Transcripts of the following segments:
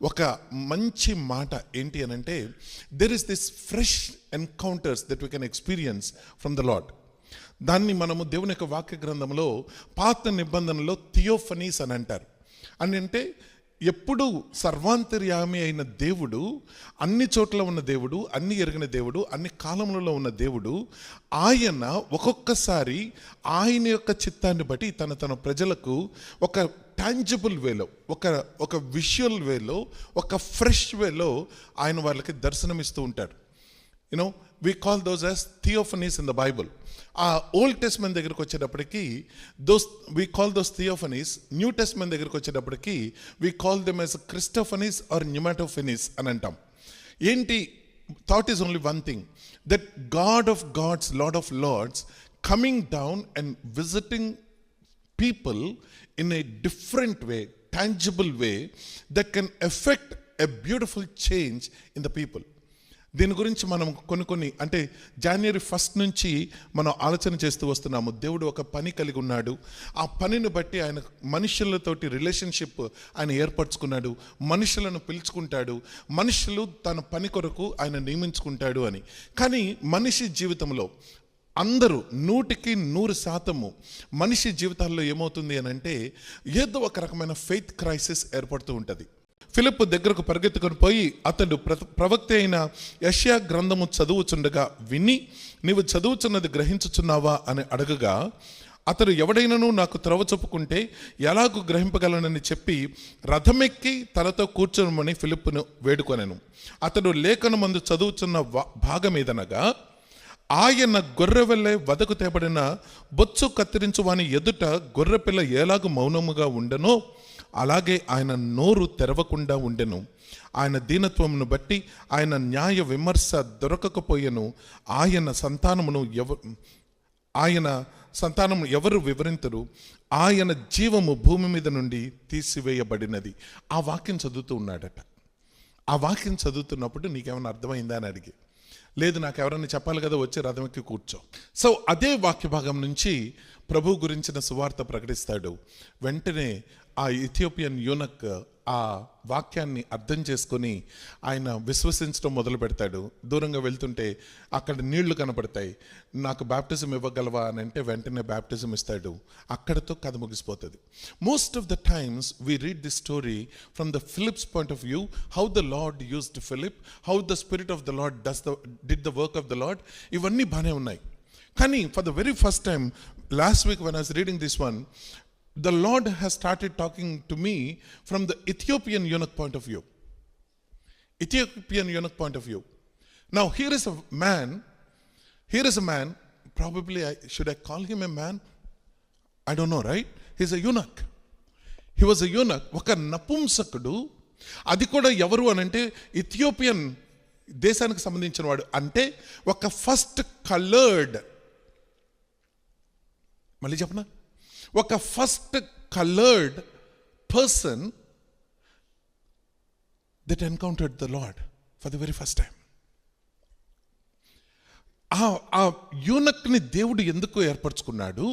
ఒక మంచి మాట ఏంటి అని అంటే, there is this fresh encounters that we can experience from the lord. దాన్ని మనము దేవుని యొక్క వాక్య గ్రంథంలో పాత నిబంధనలో థియోఫనీస్ అని అంటారు. అని అంటే ఎప్పుడు సర్వాంతర్యామి అయిన దేవుడు, అన్ని చోట్ల ఉన్న దేవుడు, అన్ని ఎరిగిన దేవుడు, అన్ని కాలములలో ఉన్న దేవుడు, ఆయన ఒక్కొక్కసారి ఆయన యొక్క చిత్తాన్ని బట్టి తన ప్రజలకు ఒక టాంజిబుల్ వేలో, ఒక విజువల్ వేలో, ఒక ఫ్రెష్ వేలో ఆయన వాళ్ళకి దర్శనమిస్తూ ఉంటాడు. You know we call those as theophanies in the Bible. ఆ ఓల్డ్ టెస్ట్మెంట్ దగ్గరికి వచ్చేటప్పటికి we call those theophanies. New testament దగ్గరికి వచ్చేటప్పటికి we call them as christophanies or pneumatophanies అని అంటాం. ఏంటి? That is only one thing, that God of gods, Lord of lords coming down and visiting people in a different way, tangible way that can affect a beautiful change in the people. దీని గురించి మనం కొన్ని అంటే January 1st నుంచి మనం ఆలోచన చేస్తూ వస్తున్నాము. దేవుడు ఒక పని కలిగి ఉన్నాడు, ఆ పనిని బట్టి ఆయన మనుషులతోటి రిలేషన్షిప్ ఆయన ఏర్పరచుకున్నాడు, మనుషులను పిలుచుకుంటాడు, మనుషులు తన పని కొరకు ఆయన నియమించుకుంటాడు అని. కానీ మనిషి జీవితంలో అందరూ 100% మనిషి జీవితాల్లో ఏమవుతుంది అని అంటే, ఏదో ఒక రకమైన ఫెయిత్ క్రైసిస్ ఏర్పడుతూ ఉంటుంది. ఫిలిప్పు దగ్గరకు పరిగెత్తుకొని పోయి అతడు ప్రవక్త అయిన యెషయా గ్రంథము చదువుచుండగా విని, నీవు చదువుచున్నది గ్రహించుచున్నావా అని అడగగా, అతడు ఎవడైనను నాకు త్రవ చెప్పుకుంటే ఎలాగూ గ్రహింపగలనని చెప్పి రథమెక్కి తనతో కూర్చోమని ఫిలిప్పును వేడుకొనెను. అతడు లేఖనమందు చదువుచున్న భాగం ఏదనగా, ఆయన గొర్రెవెల్లే వదకు తేబడిన బొచ్చు కత్తిరించు వాని ఎదుట గొర్రెపిల్ల ఎలాగూ మౌనముగా ఉండెనో అలాగే ఆయన నోరు తెరవకుండా ఉండెను. ఆయన దీనత్వమును బట్టి ఆయన న్యాయ విమర్శ దొరకకపోయెను. ఆయన సంతానము ఎవరు వివరించరు? ఆయన జీవము భూమి మీద నుండి తీసివేయబడినది. ఆ వాక్యం చదువుతూ ఉన్నాడట. ఆ వాక్యం చదువుతున్నప్పుడు నీకేమైనా అర్థమైందా అని అడిగి, లేదు నాకు ఎవరైనా చెప్పాలి కదా, వచ్చి రథం ఎక్కి కూర్చో. సో అదే వాక్య భాగం నుంచి ప్రభు గురించిన సువార్త ప్రకటిస్తాడు. వెంటనే ఆ ఇథియోపియన్ యూనక్ ఆ వాక్యాన్ని అర్థం చేసుకొని ఆయన విశ్వసించడం మొదలు పెడతాడు. దూరంగా వెళ్తుంటే అక్కడ నీళ్లు కనపడతాయి. నాకు బ్యాప్టిజం ఇవ్వగలవా అని అంటే వెంటనే బ్యాప్టిజం ఇస్తాడు. అక్కడతో కథ ముగిసిపోతుంది. Most of the times we read the story from the Philip's point of view, how the Lord used Philip, how the spirit of the Lord did the work of the Lord. ఇవన్నీ బాగానే ఉన్నాయి. కానీ for the very first time last week when I was reading this one, the Lord has started talking to me from the Ethiopian eunuch point of view. Ethiopian eunuch point of view. Now here is a man, probably should I call him a man? I don't know, right? He's a eunuch. He was a eunuch. ఒక నపుంసకుడు. అది కూడా ఎవరు అనంటే Ethiopian దేశానికి సంబంధించిన వాడు. అంటే ఒక ఫస్ట్ కలర్డ్, మళ్ళీ చెప్పనా, ఒక first coloured person that encountered the lord for the very first time. ఆ యూనక్ని దేవుడు ఎందుకు ఏర్పరచుకున్నాడు?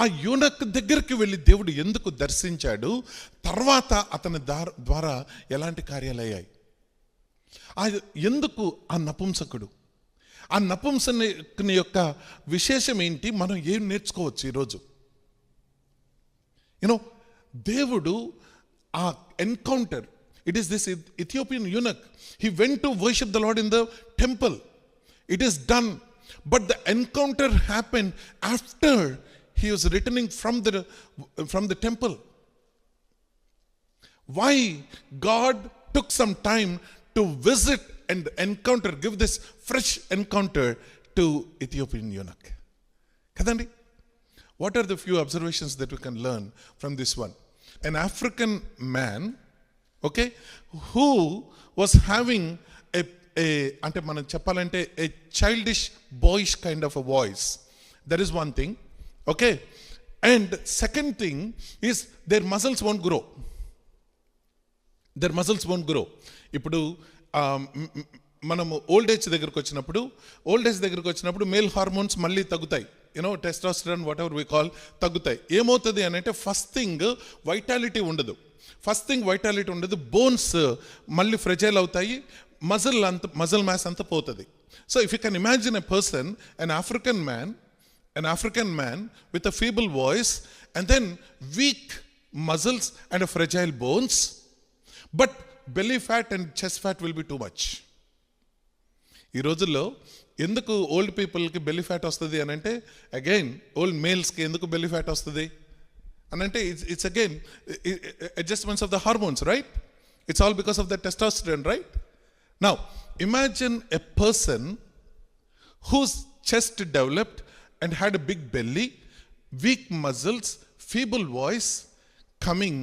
ఆ యూనక్ దగ్గరికి వెళ్ళి దేవుడు ఎందుకు దర్శించాడు? తర్వాత అతని ద్వారా ఎలాంటి కార్యాలు అయ్యాయి? ఎందుకు ఆ నపుంసకుడు? ఆ నపుంసకుని యొక్క విశేషం ఏంటి? మనం ఏం నేర్చుకోవచ్చు ఈరోజు? దేవుడు ఆ encounter, it is this Ethiopian eunuch. He went to worship the Lord in the temple. It is done, but the encounter happened after he was returning from the temple. Why God took some time to visit and encounter, give this fresh encounter to Ethiopian eunuch. Kadandi, what are the few observations that we can learn from this one? An African man, okay, who was having ante manam cheppalante a childish, boyish kind of a voice. That is one thing, okay. And second thing is their muscles won't grow. Their muscles won't grow. Ippudu మనము old age దగ్గరకు వచ్చినప్పుడు male hormones మళ్ళీ తగ్గుతాయి. Testosterone whatever we call తగ్గుతాయి. ఏమవుతుంది అని అంటే, first thing vitality ఉండదు. ఫస్ట్ థింగ్ వైటాలిటీ ఉండదు, బోన్స్ మళ్ళీ ఫ్రెజైల్ అవుతాయి, మజిల్ మాస్ అంతా పోతుంది. So if you can imagine a person, an African man with a feeble voice and then weak muscles and a fragile bones, but belly fat and chest fat will be too much. ఈ రోజుల్లో ఎందుకు old పీపుల్కి belly fat వస్తుంది అని అంటే, again old మేల్స్కి ఎందుకు belly fat వస్తుంది అని అంటే, it's again adjustments of the hormones, right? It's all because of the testosterone, right? Now imagine a person whose chest developed and had a big belly, weak muscles, feeble voice, coming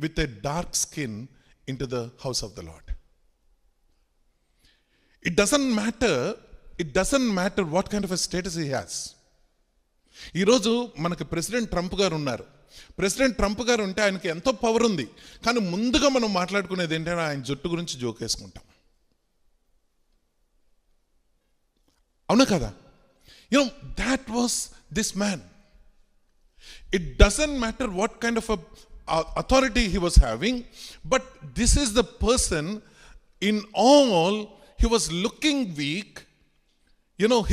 with a dark skin into the house of the Lord. It doesn't matter what kind of a status he has. ఈరోజు మనకి president Trump గారు ఉన్నారు. President Trump గారు ఉంటే ఆయనకి ఎంతో power ఉంది, కానీ ముందుగా మనం మాట్లాడుకునేది ఏంటంటే ఆయన జుట్టు గురించి జోకేసుకుంటాం. అవునా కదా? That was this man. It doesn't matter what kind of a authority he was having, but this is the person, in all, he was looking weak.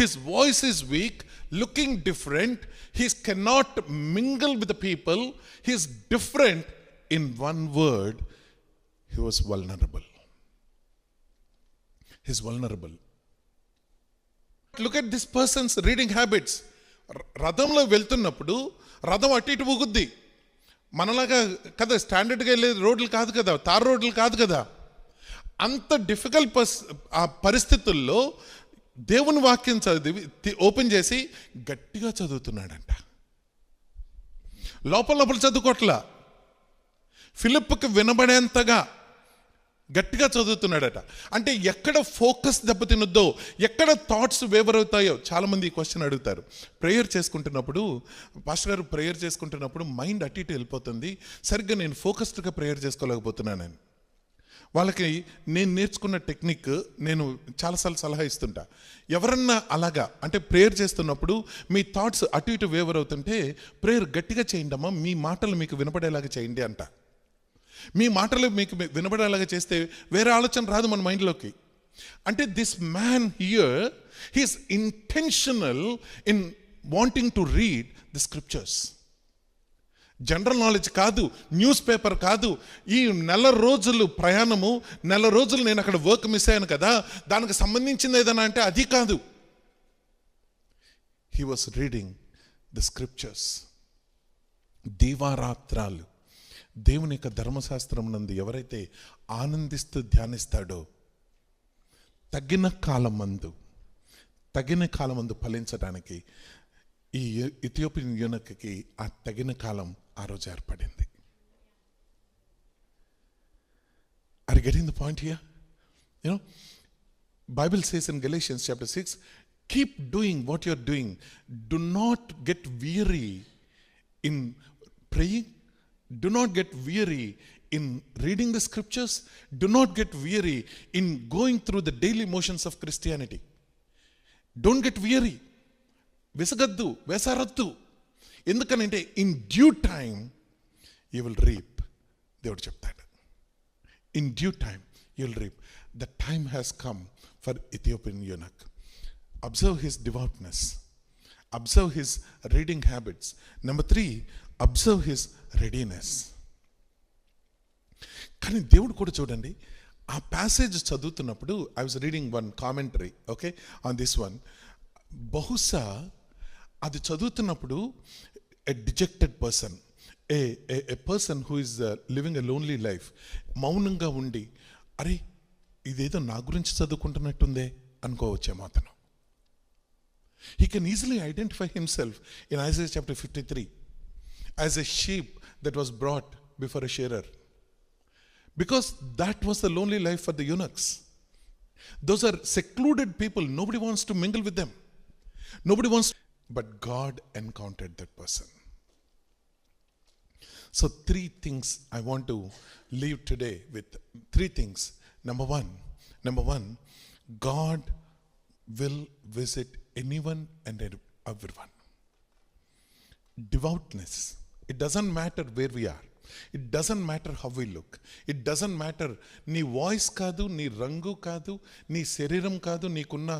His voice is weak, looking different. He cannot mingle with the people. He is different. In one word, he was vulnerable. He is vulnerable. Look at this person's reading habits. రథంలో వెళ్తున్నప్పుడు రథం అటు ఇటు ఊగుద్ది. మనలాగా కదా స్టాండర్డ్గా వెళ్ళే రోడ్లు కాదు కదా, తార్ రోడ్లు కాదు కదా. అంత డిఫికల్ట్ ఆ పరిస్థితుల్లో దేవుని వాక్యం చదివి ఓపెన్ చేసి గట్టిగా చదువుతున్నాడంట. లోపల చదువుకోట్లా, ఫిలిప్కి వినబడేంతగా గట్టిగా చదువుతున్నాడట. అంటే ఎక్కడ ఫోకస్ దెబ్బతినొద్దో, ఎక్కడ థాట్స్ వేవర్ అవుతాయో. చాలామంది ఈ క్వశ్చన్ అడుగుతారు. ప్రేయర్ చేసుకుంటున్నప్పుడు, పాస్టర్ గారు ప్రేయర్ చేసుకుంటున్నప్పుడు మైండ్ అటు ఇటు వెళ్ళిపోతుంది, సరిగ్గా నేను ఫోకస్డ్గా ప్రేయర్ చేసుకోలేకపోతున్నానని. వాళ్ళకి నేను నేర్చుకున్న టెక్నిక్ నేను చాలాసార్లు సలహా ఇస్తుంటా. ఎవరన్నా అలాగా అంటే ప్రేయర్ చేస్తున్నప్పుడు మీ థాట్స్ అటు ఇటు వేవర్ అవుతుంటే ప్రేయర్ గట్టిగా చేయండి అమ్మా, మీ మాటలు మీకు వినపడేలాగా చేయండి అంట. మీ మాటలు మీకు వినబడేలాగా చేస్తే వేరే ఆలోచన రాదు మన మైండ్లోకి. అంటే this man here, he's intentional in wanting to read the scriptures. General knowledge కాదు, న్యూస్ పేపర్ కాదు. ఈ నెల రోజులు ప్రయాణము, నెల రోజులు నేను అక్కడ వర్క్ మిస్ అయ్యాను కదా, దానికి సంబంధించింది ఏదైనా అంటే అది కాదు. He was reading the scriptures. దీవారాత్రాలు దేవుని యొక్క ధర్మశాస్త్రం నందు ఎవరైతే ఆనందిస్తూ ధ్యానిస్తాడో తగిన కాలమందు ఫలించడానికి ఈ ఇథియోపియన్ యూనక్కి ఆ తగిన కాలం ఆ రోజు ఏర్పడింది. Are you getting the point here? Bible says in Galatians chapter 6, keep doing what you're doing. Do not get weary in praying. Do not get weary in reading the scriptures. Do not get weary in going through the daily motions of Christianity. Don't get weary. విసగద్దు, వేసారద్దు. ఎందుకనంటే in due time you will reap. దేవుడు చెప్తాడు, in due time you will reap. The time has come for Ethiopian eunuch. Observe his devoutness, observe his reading habits. Number 3, observe his readiness. కానీ దేవుడు కూడా చూడండి, ఆ ప్యాసేజ్ చదువుతున్నప్పుడు I was reading one commentary on this one. బహుశా అది చదువుతున్నప్పుడు a dejected person, a person who is living a lonely life, మౌనంగా ఉండి అరే ఇదేదో నా గురించి చదువుకుంటున్నట్టుందే అనుకోవచ్చేమో అతను. He can easily identify himself in Isaiah chapter 53 as a sheep that was brought before a shearer, because that was the lonely life for the eunuchs. Those are secluded people. Nobody wants to mingle with them. Nobody wants, but God encountered that person. So 3 things I want to leave today with. 3 things. Number one, God will visit anyone and everyone. Devoutness. It doesn't matter where we are. It doesn't matter how we look, it doesn't matter నీ voice కాదు, నీ రంగు కాదు, నీ శరీరం కాదు, నీకున్న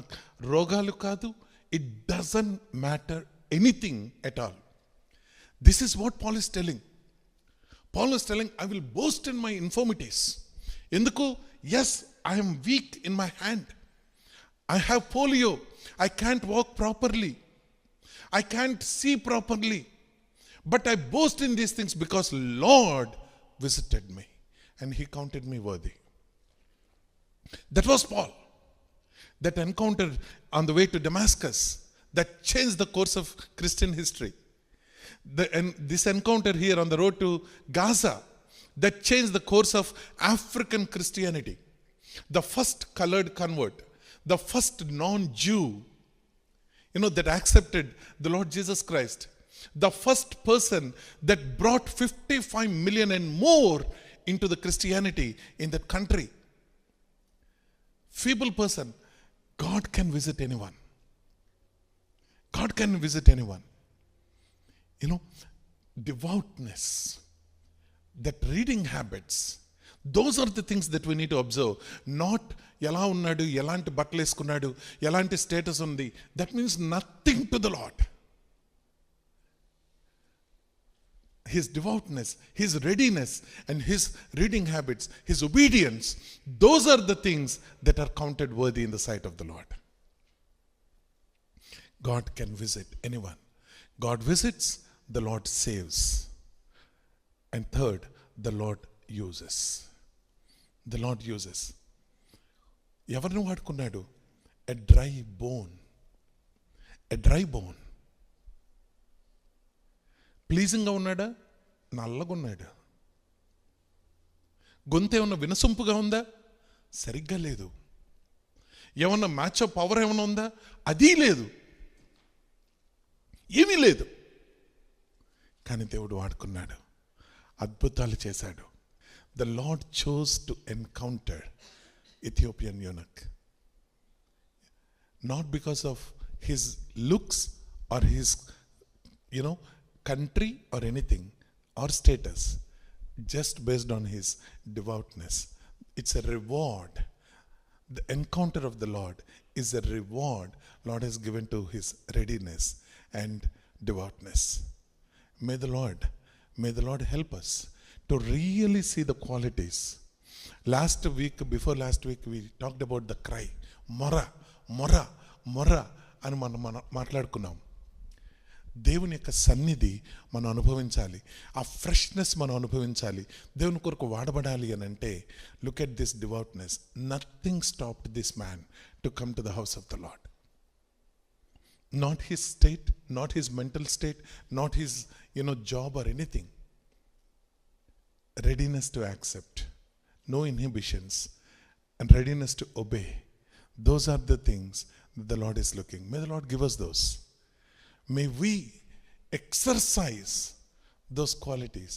రోగాలు కాదు. It doesn't matter anything at all. This is what Paul is telling. Paul is telling, I will boast in my infirmities. ఎందుకు? Yes, I am weak in my hand. I have polio. I can't walk properly. I can't see properly. But I boast in these things because Lord visited me and he counted me worthy. That was Paul. That encounter on the way to Damascus that changed the course of Christian history. This encounter here on the road to Gaza that changed the course of African Christianity. The first colored convert, the first non-Jew, that accepted the Lord Jesus Christ. The first person that brought 55 million and more into the Christianity in that country. Feeble person. God can visit anyone. God can visit anyone. Devoutness, that reading habits, those are the things that we need to observe. Not ఎలా ఉన్నాడు, ఎలాంటి బట్టలు వేసుకున్నాడు, ఎలాంటి status ఉంది. That means nothing to the lord. His devoutness, his readiness, and his reading habits, his obedience, those are the things that are counted worthy in the sight of the Lord. God can visit anyone. God visits, the Lord saves. And third, the Lord uses. The Lord uses. ఎవరిని వాడుకున్నాడు? A dry bone. A dry bone. ప్లీజింగ్గా ఉన్నాడా? నల్లగా ఉన్నాడు. గొంతు ఏమన్నా వినసొంపుగా ఉందా? సరిగ్గా లేదు. ఏమన్నా మ్యాచ్ ఆఫ్ పవర్ ఏమన్నా ఉందా? అది లేదు. ఏమీ లేదు. కానీ దేవుడు వాడుకున్నాడు, అద్భుతాలు చేశాడు. The lord chose to encounter Ethiopian eunuch. Not because of his looks or his, country or anything or status, just based on his devoutness. It's a reward. The encounter of the Lord is a reward Lord has given to his readiness and devoutness. May the Lord help us to really see the qualities. Before last week, we talked about the cry. మొర అని మనం మాట్లాడుకున్నాం. దేవుని యొక్క సన్నిధి మనం అనుభవించాలి, ఆ ఫ్రెష్నెస్ మనం అనుభవించాలి, దేవుని కొరకు వాడబడాలి అని అంటే, look at this devoutness. Nothing stopped this man to come to the house of the Lord. Not his state, not his mental state, not his job or anything. Readiness to accept, no inhibitions, and readiness to obey. Those are the things that the Lord is looking. May the Lord give us those. May we exercise those qualities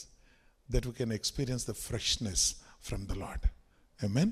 that we can experience the freshness from the Lord. Amen.